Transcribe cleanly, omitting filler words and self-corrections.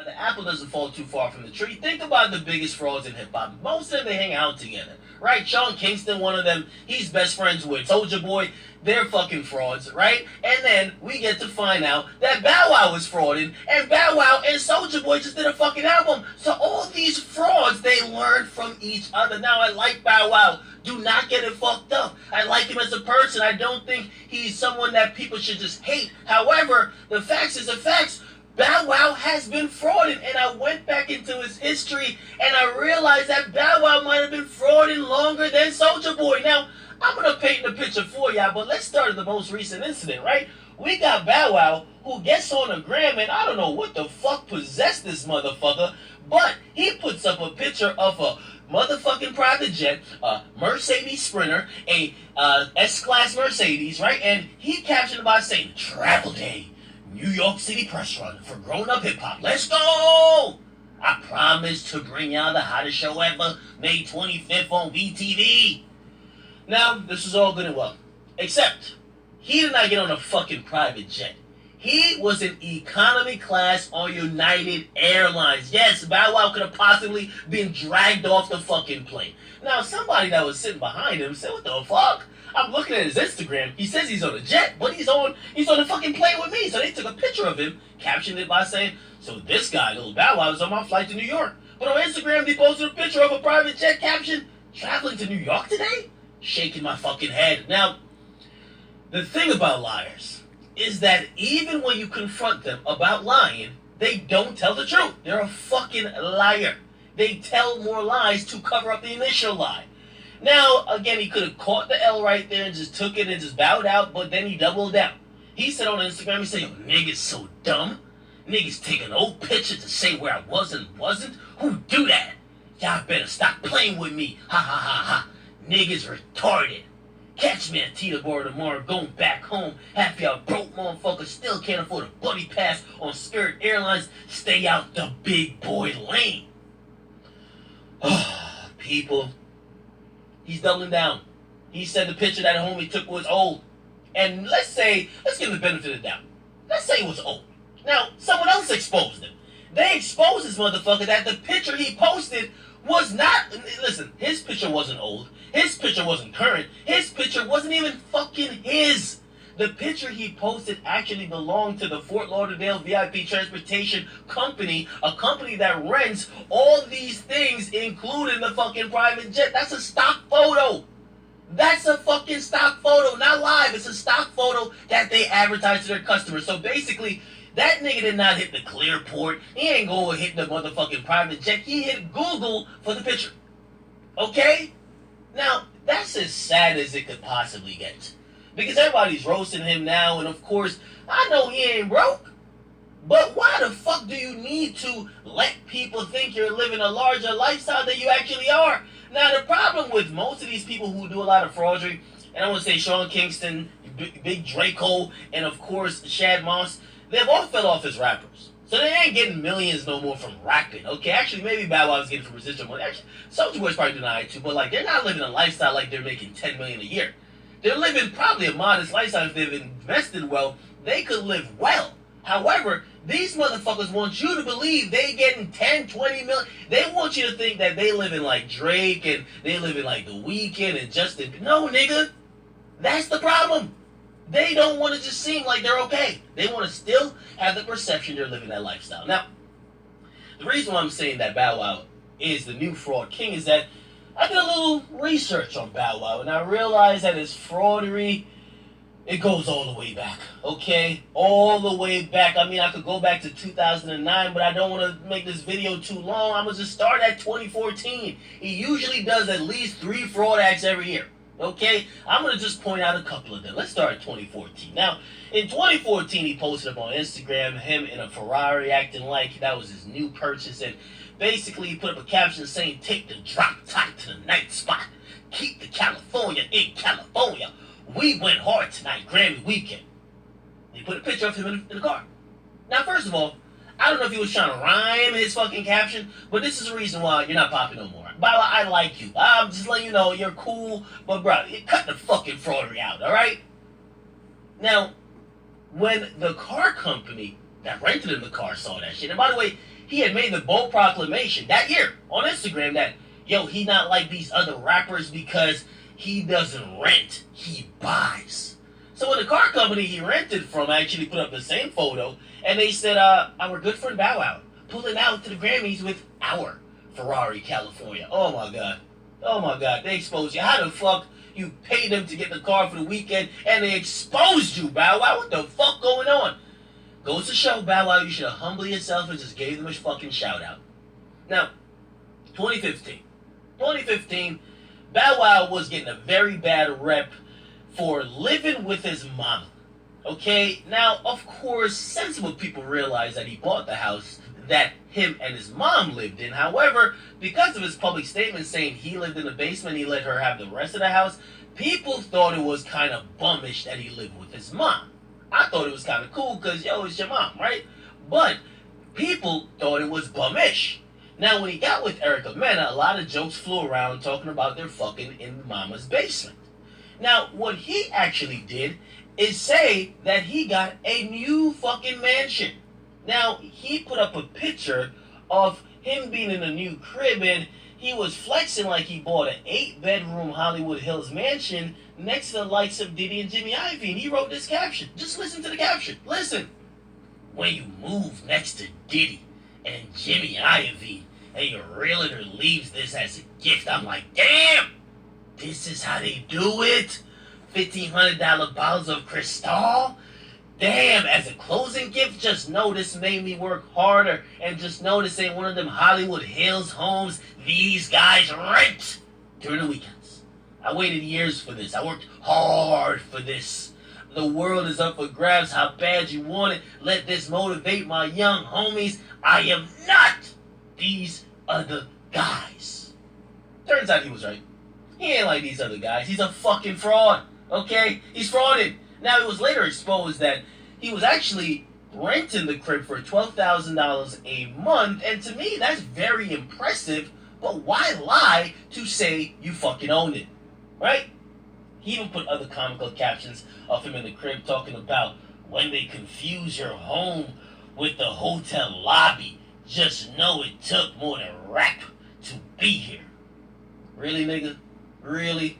The apple doesn't fall too far from the tree. Think about the biggest frauds in hip hop. Most of them, they hang out together, right? Sean Kingston, one of them, he's best friends with Soulja Boy. They're fucking frauds, right? And then we get to find out that Bow Wow was frauding, and Bow Wow and Soulja Boy just did a fucking album. So all these frauds, they learn from each other. Now, I like Bow Wow. Do not get it fucked up. I like him as a person. I don't think he's someone that people should just hate. However, the facts is the facts. Bow Wow has been frauding, and I went back into his history, and I realized that Bow Wow might have been frauding longer than Soulja Boy. Now, I'm going to paint the picture for y'all, but let's start at the most recent incident, right? We got Bow Wow, who gets on the gram, and I don't know what the fuck possessed this motherfucker, but he puts up a picture of a motherfucking private jet, a Mercedes Sprinter, a S-Class Mercedes, right? And he captioned it by saying, "Travel Day. New York City press run for grown-up hip-hop. Let's go! I promise to bring y'all the hottest show ever, May 25th on VTV." Now, this is all good and well. Except, he did not get on a fucking private jet. He was in economy class on United Airlines. Yes, Bow Wow could have possibly been dragged off the fucking plane. Now, somebody that was sitting behind him said, "What the fuck? I'm looking at his Instagram. He says he's on a jet, but he's on the fucking plane with me." So they took a picture of him, captioned it by saying, "So this guy, little Bow Wow, is on my flight to New York." But on Instagram, they posted a picture of a private jet caption, "Traveling to New York today?" Shaking my fucking head. Now, the thing about liars is that even when you confront them about lying, they don't tell the truth. They're a fucking liar. They tell more lies to cover up the initial lie. Now, again, he could have caught the L right there and just took it and just bowed out, but then he doubled down. He said on Instagram, he said, "Yo, niggas so dumb. Niggas take an old picture to say where I was and wasn't. Who do that? Y'all better stop playing with me. Ha ha ha ha. Niggas retarded. Catch me at Teterboro tomorrow going back home. Half y'all broke motherfuckers still can't afford a buddy pass on Spirit Airlines. Stay out the big boy lane." People. He's doubling down. He said the picture that homie took was old. And let's give him the benefit of the doubt. Let's say it was old. Now, someone else exposed him. They exposed this motherfucker that the picture he posted was not, listen, his picture wasn't old. His picture wasn't current. His picture wasn't even fucking his. The picture he posted actually belonged to the Fort Lauderdale VIP Transportation Company, a company that rents all these things, including the fucking private jet. That's a stock photo. That's a fucking stock photo, not live. It's a stock photo that they advertise to their customers. So basically, that nigga did not hit the Clearport. He ain't go hit the motherfucking private jet. He hit Google for the picture. Okay? Now, that's as sad as it could possibly get. Because everybody's roasting him now, and of course, I know he ain't broke. But why the fuck do you need to let people think you're living a larger lifestyle than you actually are? Now, the problem with most of these people who do a lot of fraudery, and I want to say Sean Kingston, Big Draco, and of course, Shad Moss, they've all fell off as rappers. So they ain't getting millions no more from rapping, okay? Actually, maybe Bow Wow's getting from residual money. Actually, Soulja Boy's probably denying it too, but like, they're not living a lifestyle like they're making $10 million a year. They're living probably a modest lifestyle. If they've invested well, they could live well. However, these motherfuckers want you to believe they getting 10, 20 million. They want you to think that they living like Drake and they living like The Weeknd and Justin. No, nigga. That's the problem. They don't want to just seem like they're okay. They want to still have the perception they're living that lifestyle. Now, the reason why I'm saying that Bow Wow is the new fraud king is that I did a little research on Bow Wow, and I realized that his fraudery, it goes all the way back, okay? All the way back. I mean, I could go back to 2009, but I don't want to make this video too long. I'm going to just start at 2014. He usually does at least 3 fraud acts every year, okay? I'm going to just point out a couple of them. Let's start at 2014. Now, in 2014, he posted up on Instagram, him in a Ferrari acting like that was his new purchase, and basically, he put up a caption saying, "Take the drop top to the night spot. Keep the California in California. We went hard tonight, Grammy weekend." He put a picture of him in the car. Now, first of all, I don't know if he was trying to rhyme his fucking caption, but this is the reason why you're not popping no more. But I like you. I'm just letting you know you're cool, but bro, you cut the fucking fraudery out, all right? Now, when the car company that rented him the car saw that shit. And by the way, he had made the bold proclamation that year on Instagram that, yo, he not like these other rappers because he doesn't rent, he buys. So when the car company he rented from actually put up the same photo, and they said, our good friend Bow Wow pulling out to the Grammys with our Ferrari, California. Oh my God. Oh my God. They exposed you. How the fuck you paid them to get the car for the weekend and they exposed you, Bow Wow? What the fuck going on? Goes to show, Bow Wow, you should have humbled yourself and just gave them a fucking shout out. Now, 2015, Bow Wow was getting a very bad rep for living with his mama. Okay? Now, of course, sensible people realize that he bought the house that him and his mom lived in. However, because of his public statement saying he lived in the basement, he let her have the rest of the house, people thought it was kind of bummish that he lived with his mom. I thought it was kind of cool because, yo, it's your mom, right? But people thought it was bummish. Now, when he got with Erica Mena, a lot of jokes flew around talking about their fucking in mama's basement. Now, what he actually did is say that he got a new fucking mansion. Now, he put up a picture of him being in a new crib, and he was flexing like he bought an 8-bedroom Hollywood Hills mansion next to the likes of Diddy and Jimmy Iovine. And he wrote this caption. Just listen to the caption. Listen. When you move next to Diddy and Jimmy Iovine, and your realtor leaves this as a gift, I'm like, damn! This is how they do it? $1,500 bottles of Cristal? Damn, as a closing gift, just know this made me work harder. And just know this ain't one of them Hollywood Hills homes these guys rent during the weekends. I waited years for this. I worked hard for this. The world is up for grabs. How bad you want it. Let this motivate my young homies. I am not these other guys. Turns out he was right. He ain't like these other guys. He's a fucking fraud. Okay? He's frauded. Now, it was later exposed that he was actually renting the crib for $12,000 a month, and to me, that's very impressive, but why lie to say you fucking owned it, right? He even put other comical captions of him in the crib talking about when they confuse your home with the hotel lobby, just know it took more than rap to be here. Really, nigga? Really?